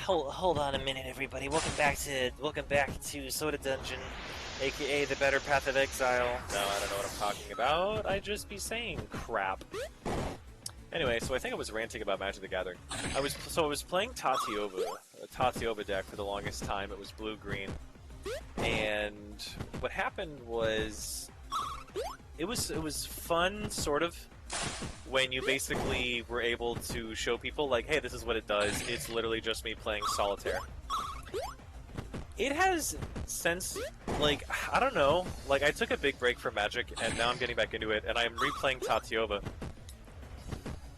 hold on a minute, everybody. Welcome back to Soda Dungeon, aka the better Path of Exile. No, I don't know what I'm talking about. I just be saying crap. Anyway, so I think I was ranting about Magic the Gathering. I was playing Tatiova, a Tatiova deck for the longest time. It was blue-green, and what happened was it was fun, sort of, when you basically were able to show people, like, hey, this is what it does. It's literally just me playing solitaire. It has since, like, I don't know, like, I took a big break from Magic, and now I'm getting back into it, and I'm replaying Tatiova.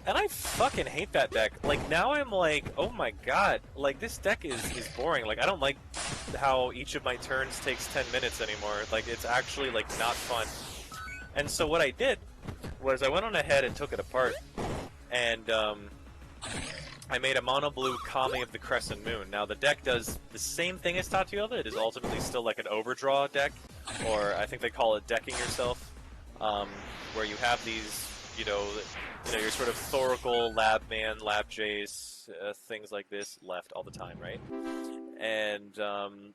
And I fucking hate that deck. Like, now I'm like, oh my god, like, this deck is boring. Like, I don't like how each of my turns takes 10 minutes anymore. Like, it's actually, like, not fun. And so what I did was I went on ahead and took it apart, and I made a mono blue Kami of the Crescent Moon. Now the deck does the same thing as Tatiova. It is ultimately still like an overdraw deck, or I think they call it decking yourself, where you have these, you know, your sort of Thoracle, Labman, Lab Jace, things like this left all the time, right? And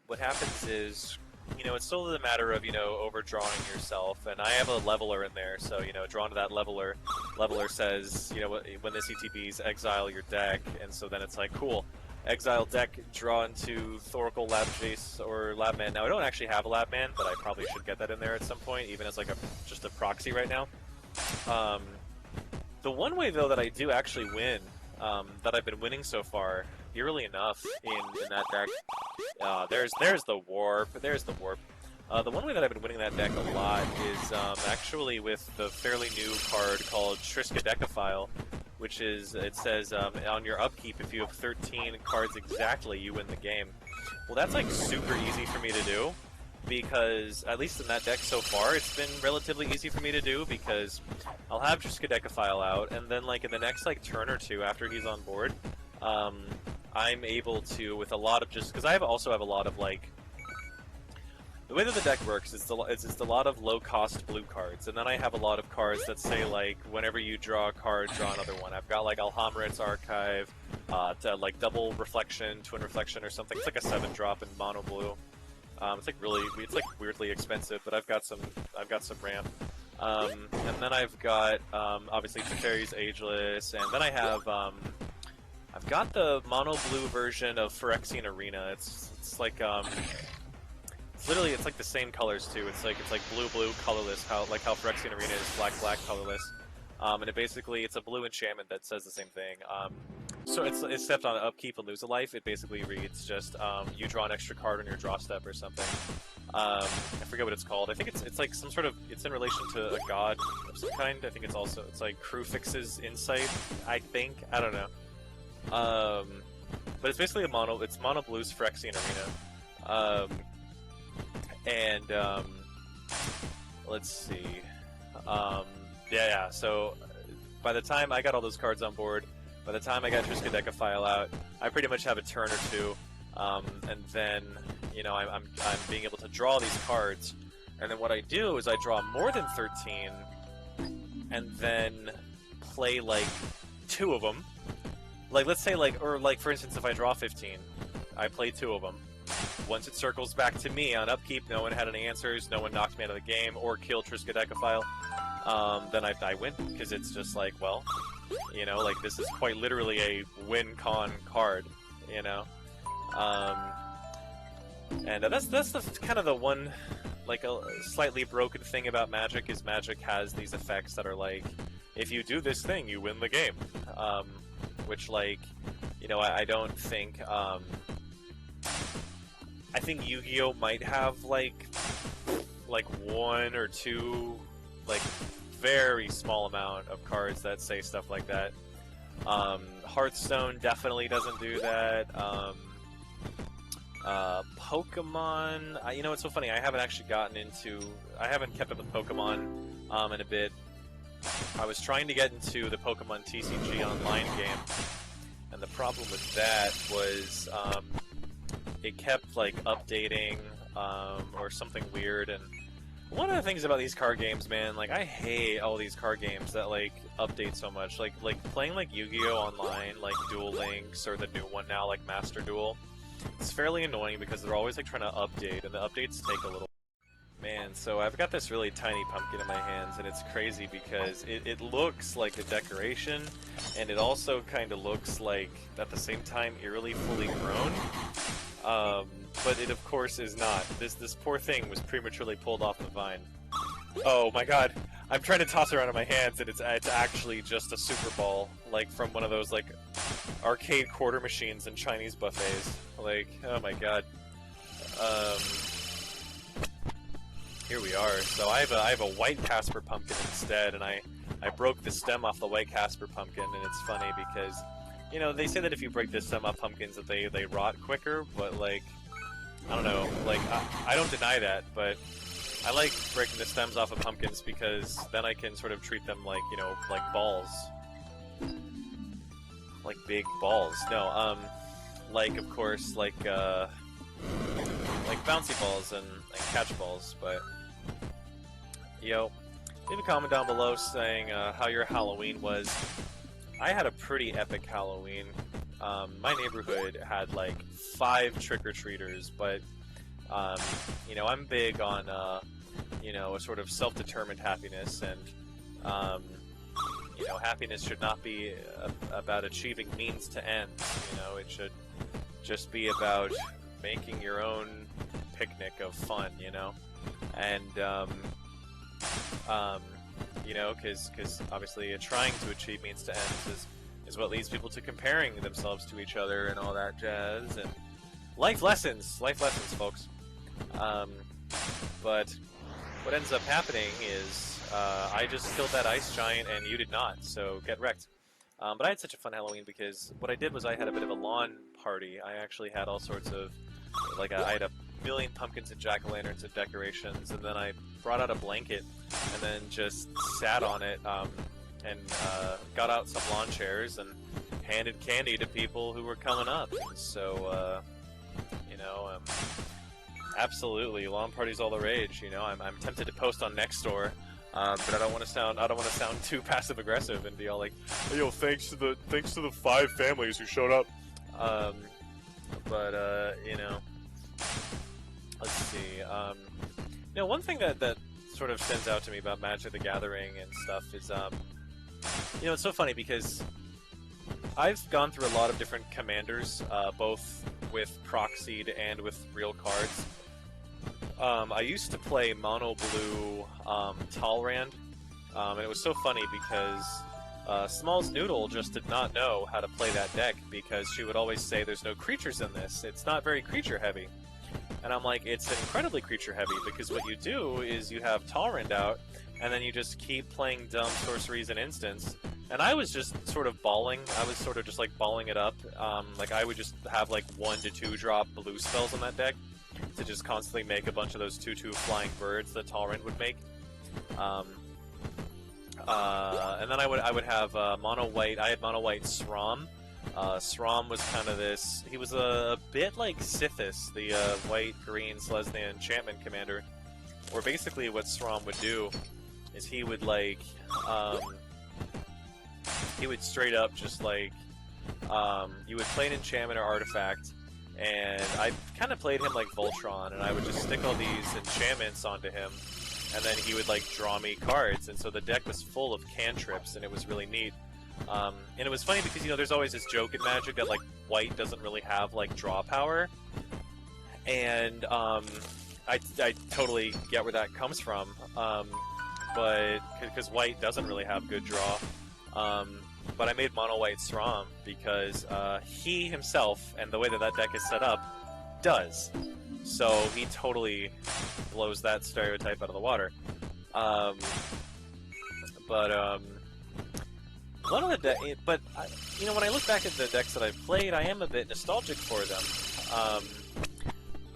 what happens is, you know, it's still a matter of, you know, overdrawing yourself, and I have a leveler in there, so, you know, drawn to that leveler says, you know, when this ETBs, exile your deck, and so then it's like, cool, exile deck, draw into Thoracle, Lab Jace, or Labman. Now, I don't actually have a Labman, but I probably should get that in there at some point, even as, like, just a proxy right now. The one way, though, that I do actually win, that I've been winning so far, eerily enough, in that deck, there's the warp. The one way that I've been winning that deck a lot is actually with the fairly new card called Triskaidekaphile, which is, it says on your upkeep, if you have 13 cards exactly, you win the game. Well, that's like super easy for me to do, because at least in that deck so far, it's been relatively easy for me to do, because I'll have Triskaidekaphile out, and then like in the next like turn or two after he's on board, I'm able to, with a lot of just, because I also have a lot of, like, the way that the deck works is it's a lot of low-cost blue cards, and then I have a lot of cards that say, like, whenever you draw a card, draw another one. I've got, like, Alhamret's Archive, like, double reflection, twin reflection or something. It's like a 7-drop in mono blue. It's like weirdly expensive, but I've got some ramp. And then I've got, obviously, Teferi's Ageless, and then I have, I've got the mono blue version of Phyrexian Arena. It's like it's literally, it's like the same colors too. It's like blue colorless, how Phyrexian Arena is black colorless. And it's a blue enchantment that says the same thing. So it's except on upkeep and lose a life, it basically reads just you draw an extra card on your draw step or something. I forget what it's called. I think it's like some sort of, it's in relation to a god of some kind. I think it's like Crufix's Insight, I think. I don't know. But it's basically it's mono blues Phyrexian Arena. Let's see. So by the time I got all those cards on board, by the time I got Triskaidekaphile out, I pretty much have a turn or two, and then, you know, I'm being able to draw these cards, and then what I do is I draw more than 13, and then play like 2 of them. Like, let's say, like, or like, for instance, if I draw 15, I play 2 of them. Once it circles back to me on upkeep, no one had any answers, no one knocked me out of the game, or killed Triskaidekaphile, then I win, because it's just like, well, you know, like, this is quite literally a win-con card, you know? And that's kind of the one, like, a slightly broken thing about Magic, is Magic has these effects that are like, if you do this thing, you win the game. Which, like, you know, I don't think, I think Yu-Gi-Oh! Might have, like 1 or 2, like, very small amount of cards that say stuff like that. Hearthstone definitely doesn't do that. Pokemon, you know, it's so funny, I haven't kept up with Pokemon, in a bit. I was trying to get into the Pokemon TCG online game, and the problem with that was it kept, like, updating, or something weird, and One of the things about these card games, man, like I hate all these card games that like update so much. Like playing like Yu-Gi-Oh! Online, like Duel Links, or the new one now, like Master Duel. It's fairly annoying because they're always like trying to update, and the updates take a little. Man, so I've got this really tiny pumpkin in my hands, and it's crazy because it looks like a decoration, and it also kind of looks like, at the same time, eerily fully grown. But it, of course, is not. This poor thing was prematurely pulled off the vine. Oh my god! I'm trying to toss it around in my hands, and it's actually just a Super Ball, like from one of those like arcade quarter machines in Chinese buffets. Like, oh my god. Here we are. So I have a white Casper pumpkin instead, and I broke the stem off the white Casper pumpkin, and it's funny because, you know, they say that if you break the stem off pumpkins that they rot quicker, but like, I don't know, like I don't deny that, but I like breaking the stems off of pumpkins because then I can sort of treat them like, you know, like balls. Like big balls. No, like of course like bouncy balls and catch balls, but yo, leave a comment down below saying how your Halloween was. I had a pretty epic Halloween. My neighborhood had like 5 trick-or-treaters, but you know, I'm big on you know, a sort of self-determined happiness, and you know, happiness should not be about achieving means to ends. You know, it should just be about making your own picnic of fun, you know, and you know, because obviously trying to achieve means to ends is what leads people to comparing themselves to each other and all that jazz, and life lessons, folks. But what ends up happening is I just killed that ice giant and you did not, so get wrecked. But I had such a fun Halloween because what I did was I had a bit of a lawn party. I actually had all sorts of, like, I had a million pumpkins and jack-o'-lanterns and decorations, and then I brought out a blanket and then just sat on it and got out some lawn chairs and handed candy to people who were coming up. So, you know, absolutely, lawn parties all the rage. You know, I'm tempted to post on Nextdoor. But I don't want to sound too passive aggressive and be all like, hey, yo, thanks to the 5 families who showed up. But you know, let's see. You know, one thing that sort of stands out to me about Magic the Gathering and stuff is, you know, it's so funny because I've gone through a lot of different commanders, both with proxied and with real cards. I used to play mono blue Talrand, and it was so funny because Smalls Noodle just did not know how to play that deck because she would always say there's no creatures in this, it's not very creature heavy. And I'm like, it's incredibly creature heavy because what you do is you have Talrand out and then you just keep playing dumb sorceries and instants. And I was just sort of balling, I was sort of just like balling it up. Like I would just have like 1 to 2 drop blue spells on that deck to just constantly make a bunch of those 2/2 flying birds that Talrand would make. And then I would have mono white. I had mono white Srom. Srom was kind of this. He was a bit like Sithis, the white green Selesnya enchantment commander. Where basically what Srom would do is he would like he would straight up just like you would play an enchantment or artifact. And I kind of played him like Voltron, and I would just stick all these enchantments onto him, and then he would like draw me cards, and so the deck was full of cantrips, and it was really neat. And it was funny because, you know, there's always this joke in Magic that like white doesn't really have like draw power, and I totally get where that comes from, but because white doesn't really have good draw. But I made mono white Srom because he himself, and the way that deck is set up, does. So he totally blows that stereotype out of the water. One of the you know, when I look back at the decks that I've played, I am a bit nostalgic for them.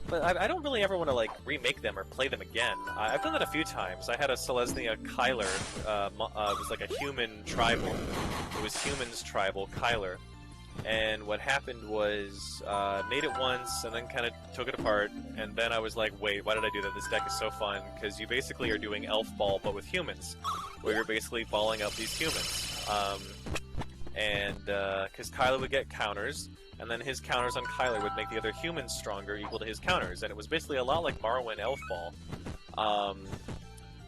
But I don't really ever want to like remake them or play them again. I've done that a few times. I had a Selesnya Kyler. It was like a human tribal. It was humans tribal Kyler, And what happened was, made it once and then kind of took it apart, and then I was like, wait, why did I do that? This deck is so fun, because you basically are doing Elf Ball, but with humans, where you're basically balling up these humans. Because Kyler would get counters, and then his counters on Kyler would make the other humans stronger, equal to his counters, and it was basically a lot like Morrowind Elf Ball.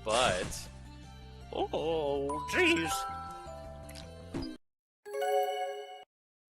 But... Oh, jeez!